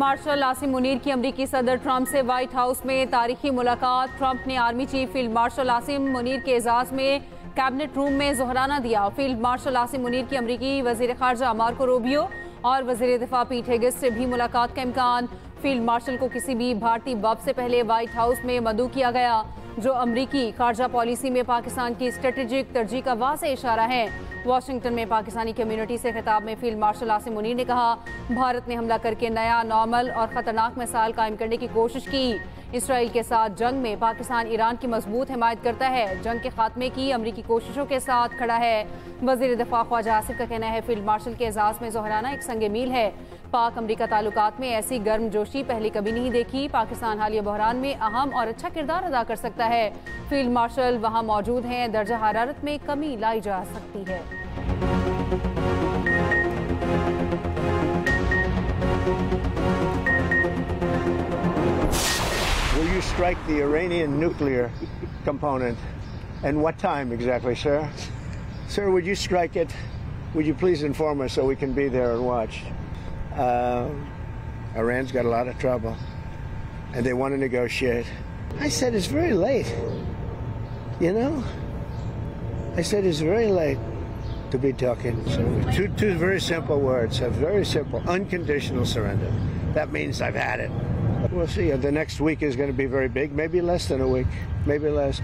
Martial Asim Munir की अमरीकी सदर ट्रंप से व्हाइट हाउस में तारीखी मुलाकात। ट्रंप ने army chief field marshal Asim Munir के एजाज में कैबिनेट रूम में ज़ोहराना दिया। फील्ड मार्शल आसिम मुनीर की अमरीकी वजीर खारजा मार्को रूबियो और वजीर दिफा पीट हेगेस से भी मुलाकात का इम्कान। फील्ड मार्शल को किसी भी भारतीय बब से पहले व्हाइट हाउस में मदऊ किया गया, जो अमरीकी खारजा पॉलिसी में पाकिस्तान की स्ट्रेटेजिक तरजीह का वाज़ेह इशारा है। वाशिंगटन में पाकिस्तानी कम्युनिटी से खिताब में फील्ड मार्शल आसिम मुनीर ने कहा, भारत ने हमला करके नया नॉर्मल और ख़तरनाक मिसाल कायम करने की कोशिश की। इसराइल के साथ जंग में पाकिस्तान ईरान की मजबूत हिमायत करता है, जंग के खात्मे की अमरीकी कोशिशों के साथ खड़ा है। वज़ीर दिफा ख्वाजा आसिफ का कहना है, फील्ड मार्शल के एजाज में ज़ोहराना एक संग मील है। पाक अमरीका ताल्लुकात में ऐसी गर्मजोशी पहले कभी नहीं देखी। पाकिस्तान हालिया बहरान में अहम और अच्छा किरदार अदा कर सकता है। फील्ड मार्शल वहाँ मौजूद हैं, दर्जा हरारत में कमी लाई जा सकती है। Will you strike the Iranian nuclear component? And what time exactly, sir? Sir, would you strike it? Would you please inform us so we can be there and watch? Iran's got a lot of trouble, and they want to negotiate. I said it's very late, you know? I said it's very late to be talking. So two very simple words, a very simple, unconditional surrender. That means I've had it. We'll see. The next week is going to be very big, maybe less than a week, maybe less.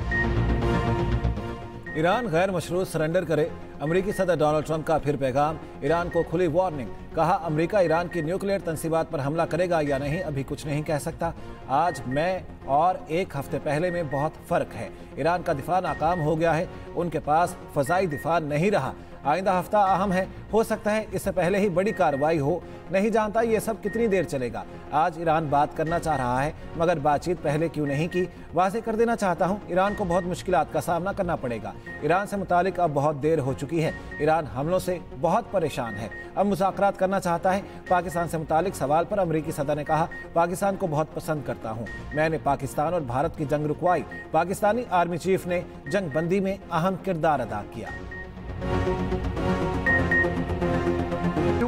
Iran गैर मशरूत surrender करे, अमरीकी सदर Donald Trump का फिर पैगाम। Iran को खुली warning, कहा अमरीका ईरान की न्यूक्लियर तंसीबात पर हमला करेगा या नहीं अभी कुछ नहीं कह सकता। आज मैं और एक हफ्ते पहले में बहुत फ़र्क है। ईरान का दिफा नाकाम हो गया है, उनके पास फ़ज़ाई दिफा नहीं रहा। आइंदा हफ्ता अहम है, हो सकता है इससे पहले ही बड़ी कार्रवाई हो, नहीं जानता ये सब कितनी देर चलेगा। आज ईरान बात करना चाह रहा है, मगर बातचीत पहले क्यों नहीं की। वाज़ेह कर देना चाहता हूँ, ईरान को बहुत मुश्किलात का सामना करना पड़ेगा। ईरान से मुतालिक अब बहुत देर हो चुकी है, ईरान हमलों से बहुत परेशान है, अब मुज़ाकरात करना चाहता है। पाकिस्तान से मुतालिक सवाल पर अमरीकी सदर ने कहा, पाकिस्तान को बहुत पसंद करता हूँ, मैंने पाकिस्तान और भारत की जंग रुकवाई। पाकिस्तानी आर्मी चीफ ने जंग बंदी में अहम किरदार अदा किया।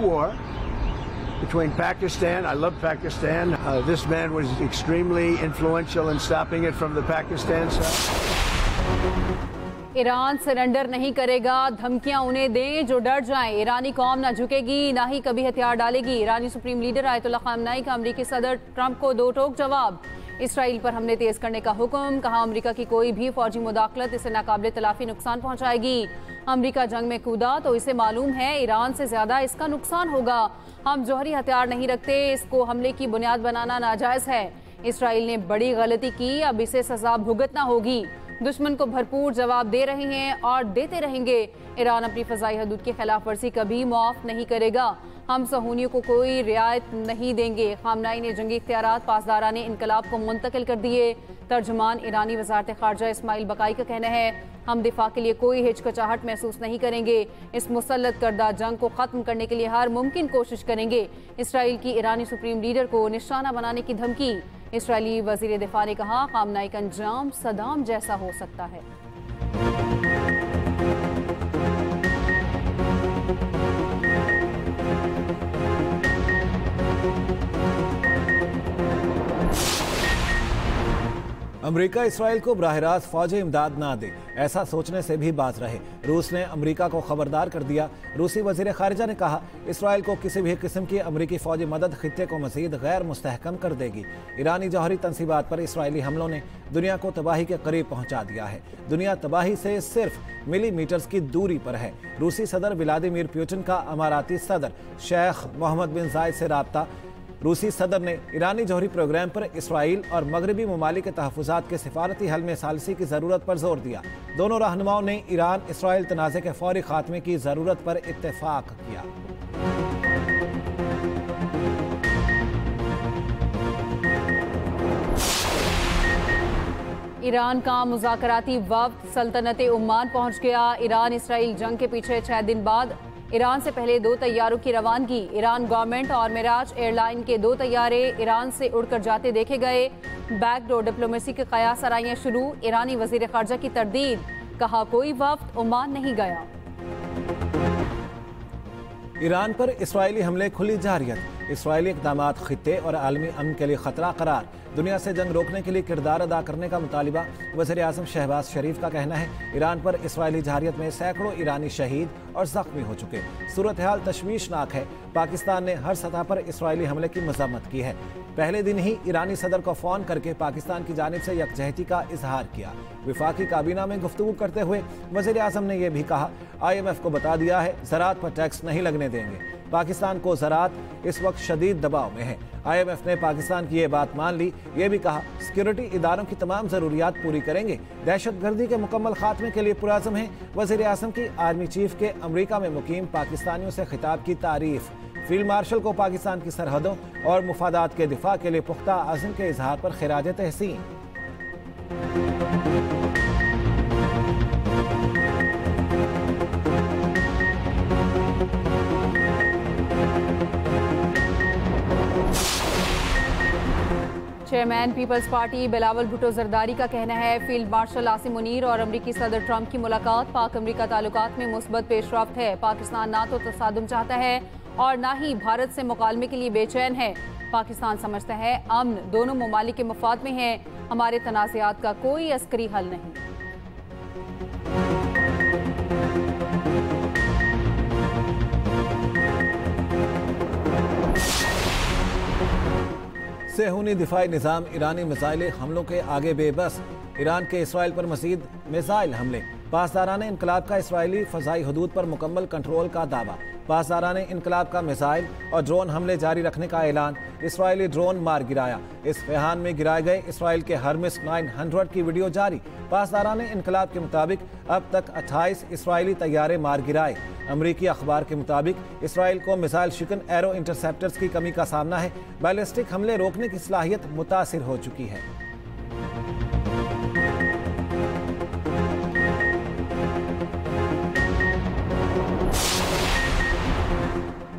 War between Pakistan. I love Pakistan. This man was extremely influential in stopping it from the Pakistan side. Iran surrender नहीं करेगा, धमकियां उन्हें दें जो डर जाएं। ईरानी कौम ना झुकेगी, ना ही कभी हथियार डालेगी। ईरानी सुप्रीम लीडर आयतुल्लाह ख़ामनेई का अमरीकी सदर ट्रंप को दो टोक जवाब। इसराइल पर हमले तेज करने का हुक्म, कहा अमरीका की कोई भी फौजी मुदाखलत इसे नाकाबिले तलाफी नुकसान पहुंचाएगी। अमरीका जंग में कूदा तो इसे मालूम है ईरान से ज्यादा इसका नुकसान होगा। हम जौहरी हथियार नहीं रखते, इसको हमले की बुनियाद बनाना नाजायज है। इसराइल ने बड़ी गलती की, अब इसे सजा भुगतना होगी। दुश्मन को भरपूर जवाब दे रहे हैं और देते रहेंगे। ईरान अपनी फ़ज़ाई हदूद की खिलाफ वर्जी कभी माफ़ नहीं करेगा। हम सहूनियों को कोई रियायत नहीं देंगे। ख़ामनेई ने जंगी इख्तियारात पासदारान इनकलाब को मुंतकिल कर दिए। तर्जुमान ईरानी वज़ारत ख़ारजा इस्माइल बकाई का कहना है, हम दिफा के लिए कोई हिचकिचाहट महसूस नहीं करेंगे। इस मुसल्लत करदा जंग को ख़त्म करने के लिए हर मुमकिन कोशिश करेंगे। इसराइल की ईरानी सुप्रीम लीडर को निशाना बनाने की धमकी। इसराइली वज़ीर दिफा ने कहा, ख़ामनेई का अंजाम सदाम जैसा हो सकता है। अमरीका इसराइल को बराह रास्त फौजी इमदाद ना दे, ऐसा सोचने से भी बाज रहे। रूस ने अमरीका को खबरदार कर दिया। रूसी वजीर खारजा ने कहा, इसराइल को किसी भी किस्म की अमरीकी फौजी मदद खित्ते को मजीद गैर मुस्तहकम कर देगी। ईरानी जौहरी तंसीबात पर इसराइली हमलों ने दुनिया को तबाही के करीब पहुंचा दिया है। दुनिया तबाही से सिर्फ मिलीमीटर्स की दूरी पर है। रूसी सदर व्लादिमीर पुतिन का अमाराती सदर शेख मोहम्मद बिन जायद से राब्ता। रूसी सदर ने ईरानी जौहरी प्रोग्राम पर इसराइल और मगरबी ममालिक के तहफ़्फ़ुज़ात के सिफारती हल में सालसी की ज़रूरत पर जोर दिया। दोनों रहनुमाओं ने ईरान इसराइल तनाज़े के फौरी खात्मे की ज़रूरत पर इत्तेफाक किया। ईरान का मुज़ाकराती वफ़द सल्तनत ओमान पहुंच गया। ईरान इसराइल जंग के पीछे 6 दिन बाद ईरान से पहले 2 तैयारों की रवानगी। ईरान गवर्नमेंट और मिराज एयरलाइन के 2 तैयारे ईरान से उड़कर जाते देखे गए। बैकडोर डिप्लोमेसी के कयास आराइयां शुरू। ईरानी वजीर खारजा की तरदीद, कहा कोई वफ़द ओमान नहीं गया। ईरान पर इसराइली हमले खुली जारियत। इसराइली इक़दामात खित्ते और आलमी अमन के लिए खतरा करार, दुनिया से जंग रोकने के लिए किरदार अदा करने का मुतालिबा। वज़ीर आज़म शहबाज शरीफ का कहना है ईरान पर इसराइली जहारियत में सैकड़ों ईरानी शहीद और जख्मी हो चुके। सूरत हाल तशवीशनाक है। पाकिस्तान ने हर सतह पर इसराइली हमले की मजम्मत की है। पहले दिन ही ईरानी सदर को फ़ोन करके पाकिस्तान की जानिब से यकजहती का इजहार किया। विफाकी काबीना में गुफ्तगू करते हुए वज़ीर आज़म ने यह भी कहा IMF को बता दिया है ज़राअत पर टैक्स नहीं लगने देंगे। पाकिस्तान को ज़राअत इस वक्त शदीद दबाव में है। IMF ने पाकिस्तान की ये बात मान ली। ये भी कहा सिक्योरिटी इदारों की तमाम ज़रूरियात पूरी करेंगे। दहशतगर्दी के मुकम्मल खात्मे के लिए पुरअज़्म है। वज़ीर आज़म की आर्मी चीफ के अमरीका में मुकीम पाकिस्तानियों से खिताब की तारीफ। फील्ड मार्शल को पाकिस्तान की सरहदों और मुफादात के दिफा के लिए पुख्ता अज़्म के इजहार पर खिराज तहसीन। चेयरमैन पीपल्स पार्टी बिलावल भुट्टो जरदारी का कहना है फील्ड मार्शल आसिम मुनीर और अमरीकी सदर ट्रंप की मुलाकात पाक अमरीका ताल्लुकात में मुस्बत पेशरफ्त है। पाकिस्तान ना तो तसादुम चाहता है और ना ही भारत से मुकालमे के लिए बेचैन है। पाकिस्तान समझता है अमन दोनों ममालिक के मफाद में है। हमारे तनाज़ात का कोई अस्करी हल नहीं। सेहूनी दिफाई निज़ाम ईरानी मिसाइल हमलों के आगे बेबस। ईरान के इसराइल पर मज़ीद मिसाइल हमले। पासदारान इनकलाब का इसराइली फ़ज़ाई हदूद पर मुकम्मल कंट्रोल का दावा। पासदारान इनकलाब का मिसाइल और ड्रोन हमले जारी रखने का ऐलान। इसराइली ड्रोन मार गिराया। इस्फहान में गिराए गए इसराइल के हर्मिस 900 की वीडियो जारी। पासदारान इनकलाब के मुताबिक अब तक 28 इसराइली तैयारे मार गिराए। अमरीकी अखबार के मुताबिक इसराइल को मिसाइल शिकन एरो इंटरसेप्टर्स की कमी का सामना है। बैलिस्टिक हमले रोकने की सलाहियत मुतासिर हो चुकी है।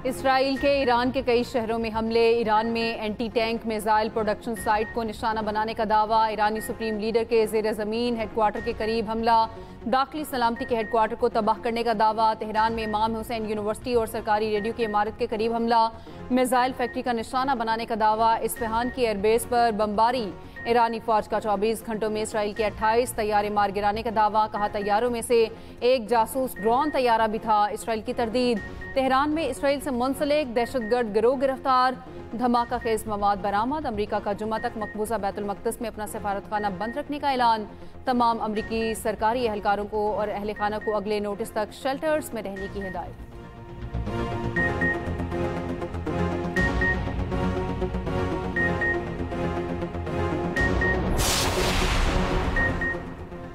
इसराइल के ईरान के कई शहरों में हमले। ईरान में anti tank missile production site को निशाना बनाने का दावा। ईरानी सुप्रीम लीडर के ज़ेर ज़मीन हेडक्वार्टर के करीब हमला। दाखिली सलामती के हेडक्वार्टर को तबाह करने का दावा। तेहरान में इमाम हुसैन यूनिवर्सिटी और सरकारी रेडियो की इमारत के करीब हमला। मिसाइल फैक्ट्री का निशाना बनाने का दावा। इस्फहान की एयरबेस पर बमबारी। ईरानी फौज का 24 घंटों में इसराइल के 28 तैयारे मार गिराने का दावा। कहा तैयारों में से एक जासूस ड्रोन तैयारा भी था। इसराइल की तरदीद। तेहरान में इसराइल से मुंसलिक दहशतगर्द गिरोह गिरफ्तार। धमाका खेज मवाद बरामद। अमरीका का जुम्मा तक मकबूजा बैतुल मक़दस में अपना सफारतखाना बंद रखने का ऐलान। तमाम अमरीकी सरकारी एहलकारों को और अहल खाना को अगले नोटिस तक शेल्टर्स में रहने की हिदायत।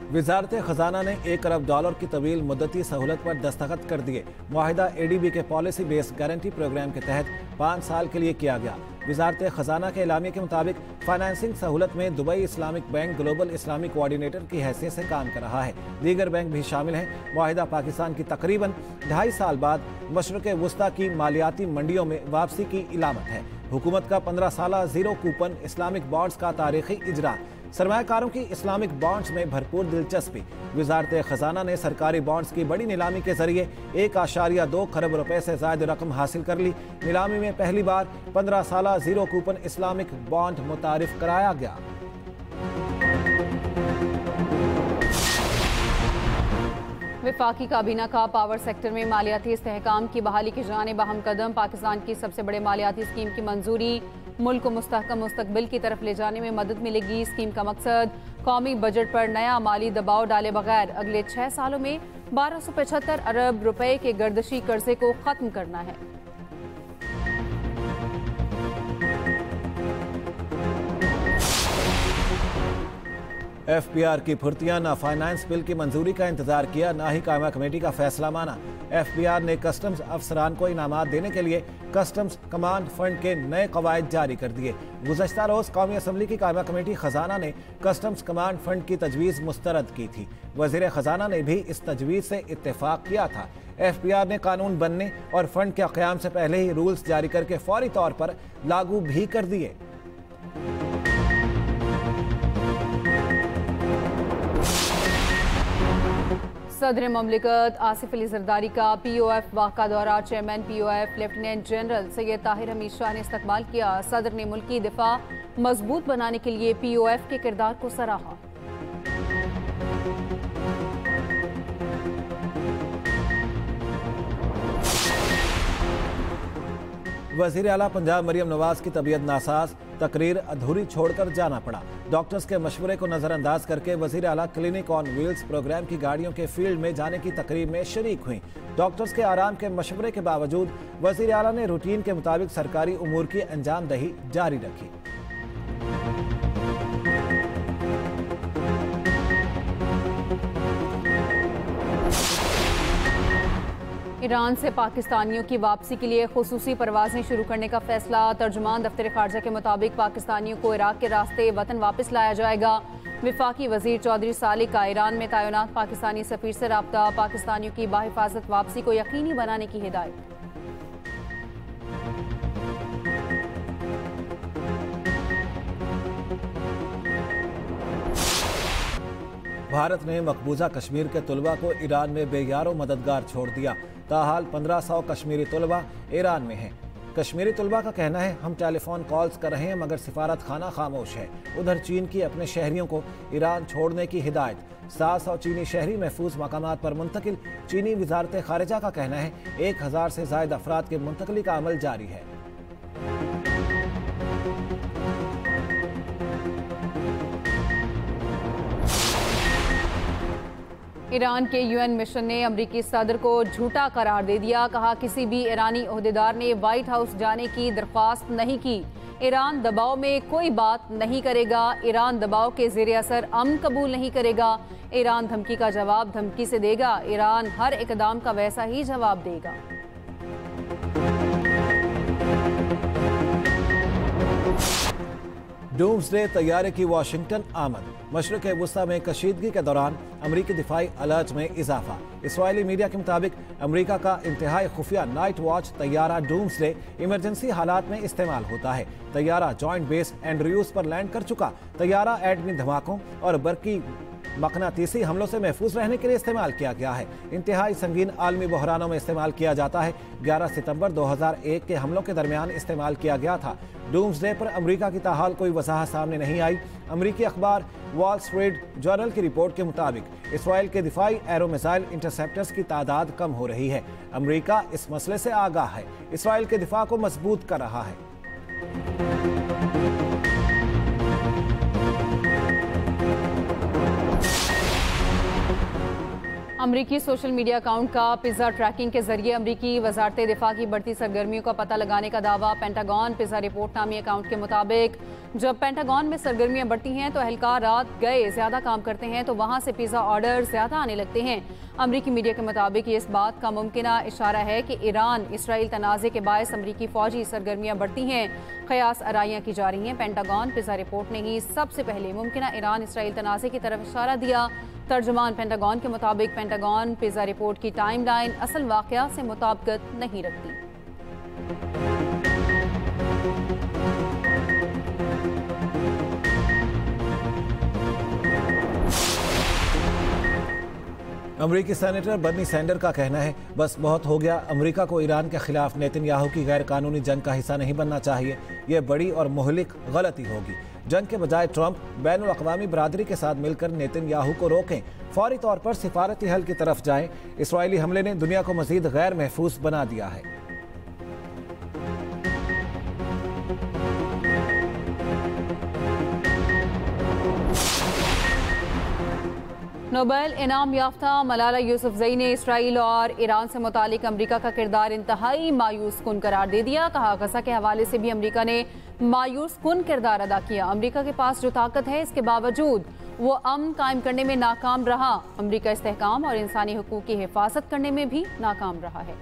वजारत खजाना ने $1 अरब की तवील मुद्दती सहूलत पर दस्तखत कर दिए। मुआहिदा ADB के पॉलिसी बेस्ड गारंटी प्रोग्राम के तहत 5 साल के लिए किया गया। वजारत खजाना के एलामिया के मुताबिक फाइनेंसिंग सहूलत में Dubai Islamic bank global Islamic coordinator की हैसियत से काम कर रहा है। दीगर बैंक भी शामिल हैं। मुआहिदा पाकिस्तान की तकरीबन 2.5 साल बाद मशरक़ वस्ता की मालियाती मंडियों में वापसी की इलामत है। हुकूमत का 15 साला जीरो कूपन इस्लामिक बॉन्ड्स का तारीखी इजरा। सरमायाकारों की इस्लामिक बॉन्ड्स में भरपूर दिलचस्पी। वजारत खजाना ने सरकारी बॉन्ड्स की बड़ी नीलामी के जरिए 1.2 खरब रुपए से ज्यादा रकम हासिल कर ली। नीलामी में पहली बार 15 साला जीरो कूपन इस्लामिक बॉन्ड मुतारिफ कराया गया। वफाकी काबीना का पावर सेक्टर में मालियाती इस्तेहकाम की बहाली की जानिब अहम कदम। पाकिस्तान की सबसे बड़े मालियाती स्कीम की मंजूरी। मुल्क को मुस्तहकम मुस्तकबिल की तरफ ले जाने में मदद मिलेगी। स्कीम का मकसद कौमी बजट पर नया माली दबाव डाले बगैर अगले 6 सालों में 1275 अरब रुपए के गर्दशी कर्जे को खत्म करना है। FBR की फुर्तियां। ना फाइनेंस बिल की मंजूरी का इंतजार किया, ना ही कायमा कमेटी का फैसला माना। FBR ने कस्टम्स अफसरान को इनामात देने के लिए कस्टम्स कमांड फंड के नए कवायद जारी कर दिए। गुज़श्ता रोज कौमी असम्बली की कायमा कमेटी खजाना ने कस्टम्स कमांड फंड की तजवीज़ मुस्तरद की थी। वज़ीर खजाना ने भी इस तजवीज़ से इत्तेफाक किया था। FBR ने कानून बनने और फंड के क़याम से पहले ही रूल्स जारी करके फौरी तौर पर लागू भी कर दिए। सदर ममलिकत आसिफ अली जरदारी का POF वाक़ा दौरा। Chairman POF lieutenant general Syed Tahir Hamid Shah ने इस्तकबाल किया। सदर ने मुल्क की दिफा मजबूत बनाने के लिए POF के किरदार को सराहा। वज़ीर आला पंजाब मरियम नवाज की तबीयत नासाज, तकरीर अधूरी छोड़कर जाना पड़ा। डॉक्टर्स के मशवरे को नजरअंदाज करके वज़ीर आला क्लिनिक ऑन व्हील्स प्रोग्राम की गाड़ियों के फील्ड में जाने की तकरीब में शरीक हुई। डॉक्टर्स के आराम के मशवरे के बावजूद वज़ीर आला ने रूटीन के मुताबिक सरकारी उमूर की अंजामदही जारी रखी। ईरान से पाकिस्तानियों की वापसी के लिए खुसूसी परवाजें शुरू करने का फैसला। तर्जुमान दफ्तर खारजा के मुताबिक पाकिस्तानियों को इराक के रास्ते वतन वापस लाया जाएगा। विफाकी वजीर चौधरी सालिक का ईरान में तैनात पाकिस्तानी सफीर से राब्ता। पाकिस्तानियों की बाहिफाजत वापसी को यकीनी बनाने की हिदायत। भारत ने मकबूजा कश्मीर के तुलबा को ईरान में बेयारो मददगार छोड़ दिया। ताहाल 1500 कश्मीरी तुलबा ईरान में हैं। कश्मीरी तुलबा का कहना है, हम टेलीफोन कॉल्स कर रहे हैं मगर सिफारत खाना खामोश है। उधर चीन की अपने शहरियों को ईरान छोड़ने की हिदायत। 700 चीनी शहरी महफूज मकामात पर मुंतकिल। चीनी वजारत खारिजा का कहना है 1000 से ज़ायद अफराद के मुंतकली का अमल जारी है। ईरान के UN मिशन ने अमरीकी सदर को झूठा करार दे दिया। कहा, किसी भी ईरानी ओहदेदार ने व्हाइट हाउस जाने की दरख्वास्त नहीं की। ईरान दबाव में कोई बात नहीं करेगा। ईरान दबाव के ज़ेरे असर अमन कबूल नहीं करेगा। ईरान धमकी का जवाब धमकी से देगा। ईरान हर इकदाम का वैसा ही जवाब देगा। डूम्सडे तैयारे की वाशिंगटन आमद। मशरक़ वुस्ता में कशीदगी के दौरान अमरीकी दिफाई अलर्ट में इजाफा। इसराइली मीडिया के मुताबिक अमरीका का इंतहाई खुफिया नाइट वॉच तैयारा डूम्सडे इमरजेंसी हालात में इस्तेमाल होता है। तैयारा जॉइंट बेस एंड्रयूज पर लैंड कर चुका। तैयारा एडमी धमाकों और बरकी मकनातीसी हमलों से महफूज रहने के लिए इस्तेमाल किया गया है। इंतहाई संगीन आलमी बहरानों में इस्तेमाल किया जाता है। 11 सितंबर 2001 के हमलों के दरमियान इस्तेमाल किया गया था। डूम्सडे पर अमरीका की ताहाल कोई वजाहत सामने नहीं आई। अमरीकी अखबार वॉल स्ट्रीट जर्नल की रिपोर्ट के मुताबिक इसराइल के दिफाई एरो मिसाइल इंटरसेप्टर्स की तादाद कम हो रही है। अमरीका इस मसले से आगाह है। इसराइल के दिफा को मजबूत कर रहा है। अमरीकी सोशल मीडिया अकाउंट का पिज़्ज़ा ट्रैकिंग के जरिए अमरीकी वजारत दिफा की बढ़ती सरगर्मियों का पता लगाने का दावा। पेंटागन पिज़्ज़ा रिपोर्ट नामी अकाउंट के मुताबिक जब पेंटागन में सरगर्मियां बढ़ती हैं तो एहलकार रात गए ज्यादा काम करते हैं तो वहां से पिज़्ज़ा ऑर्डर ज्यादा आने लगते हैं। अमरीकी मीडिया के मुताबिक ये इस बात का मुमकिना इशारा है कि ईरान इसराइल तनाज़े के बायस अमरीकी फौजी सरगर्मियां बढ़ती हैं। क़यास आराइयां की जा रही हैं। पेंटागन पिज़्ज़ा रिपोर्ट ने ही सबसे पहले मुमकिना ईरान इसराइल तनाज़े की तरफ इशारा दिया। तर्जुमान पेंटागन के मुताबिक पेंटागन पिज़्ज़ा रिपोर्ट की टाइमलाइन असल वाक़या से मुताबिकत नहीं रखती। अमरीकी सेनेटर बर्नी सैंडर का कहना है, बस बहुत हो गया। अमरीका को ईरान के खिलाफ नेतन्याहू की गैर कानूनी जंग का हिस्सा नहीं बनना चाहिए। यह बड़ी और मुहलिक गलती होगी। जंग के बजाय ट्रंप बैनुल अक़वामी बरादरी के साथ मिलकर नेतन्याहू को रोकें। फौरी तौर पर सिफारती हल की तरफ जाएं। इसराइली हमले ने दुनिया को मजीद गैर महफूज बना दिया है। नोबेल इनाम याफ्ता मलाला यूसुफजई ने इसराइल और ईरान से मुतालिक अमरीका का किरदार इंतहाई मायूस कुन करार दे दिया। कहा, गजा के हवाले से भी अमरीका ने मायूस कुन किरदार अदा किया। अमरीका के पास जो ताकत है इसके बावजूद वो अमन कायम करने में नाकाम रहा। अमरीका इस्तेहकाम और इंसानी हुकूक की हिफाजत करने में भी नाकाम रहा है।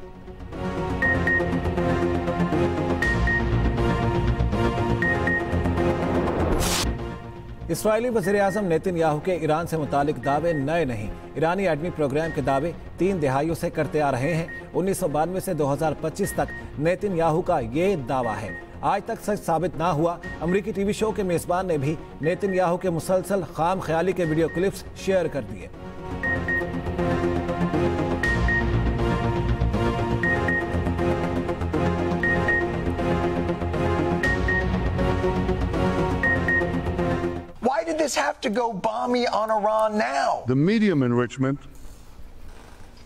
इसराइली वज़ीर-ए-आज़म नेतन्याहू के ईरान से मुतालिक दावे नए नहीं। ईरानी एटमी प्रोग्राम के दावे 3 दहाइयों से करते आ रहे हैं। 1992 से 2025 तक नेतन्याहू का ये दावा है। आज तक सच साबित ना हुआ। अमरीकी टीवी शो के मेज़बान ने भी नेतन्याहू के मुसलसल खाम ख्याली के वीडियो क्लिप्स शेयर कर दिए। this have to go balmy on Iran now? The medium enrichment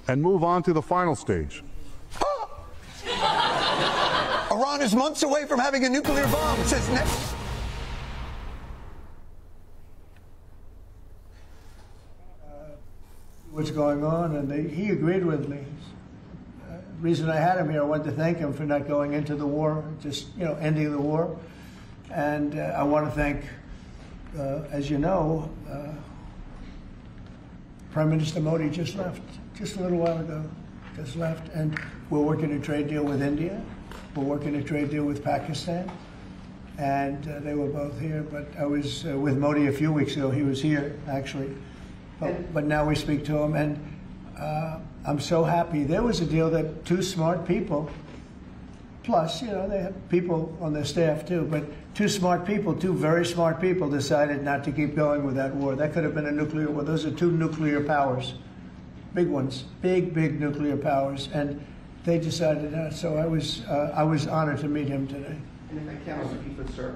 and move on to the final stage. Iran is months away from having a nuclear bomb. It says next. What's going on, and he agreed with me. Reason I had him here, I wanted to thank him for not going into the war, just ending the war, and I want to thank, as you know, Prime Minister Modi just left, just a little while ago, just left, and we're working a trade deal with India, we're working a trade deal with Pakistan, and they were both here. But I was with Modi a few weeks ago. He was here actually. But now we speak to him, and I'm so happy. There was a deal that two smart people, plus, they have people on their staff too, but two very smart people decided not to keep going with that war. That could have been a nuclear war. Those are two nuclear powers, big ones, big nuclear powers, and they decided not. So I was honored to meet him today. And if I can, Mr. Keefer, sir,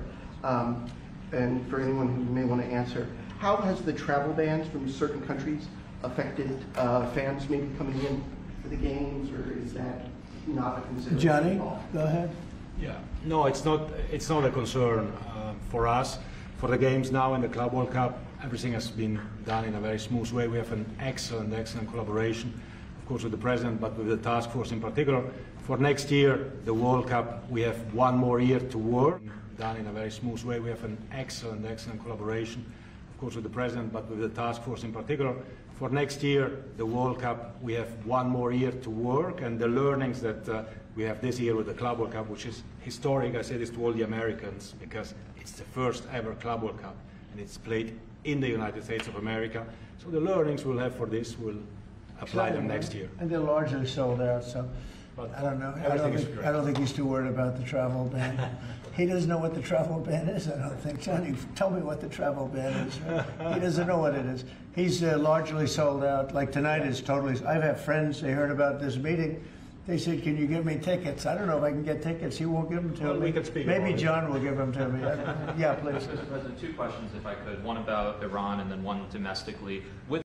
and for anyone who may want to answer, how has the travel bans from certain countries affected fans maybe coming in for the games, or is that not a consideration? Johnny, go ahead. Yeah, no, it's not a concern for us. For the games now in the Club World Cup, everything has been done in a very smooth way. We have an excellent collaboration, of course, with the president, but with the task force in particular. For next year, the World Cup, we have one more year to work. Done in a very smooth way. We have an excellent collaboration, of course, with the president, but with the task force in particular. For next year, the World Cup, we have one more year to work, and the learnings that we have this year with the Club World Cup, which is historic. I say this to all the Americans because it's the first ever Club World Cup, and it's played in the United States of America. So the learnings we'll have for this will apply them next year. And they're largely sold out, so But I don't know. I don't think he's too worried about the travel ban. He doesn't know what the travel ban is, I don't think. Johnny, tell me what the travel ban is. He doesn't know what it is. He's largely sold out. Like tonight is totally. I have friends, they heard about this meeting. They said, can you give me tickets? I don't know if I can get tickets. He won't give them to me. We can speak. Maybe John will give them to me. Yeah, please. Mr. President, two questions, if I could. One about Iran and then one domestically. With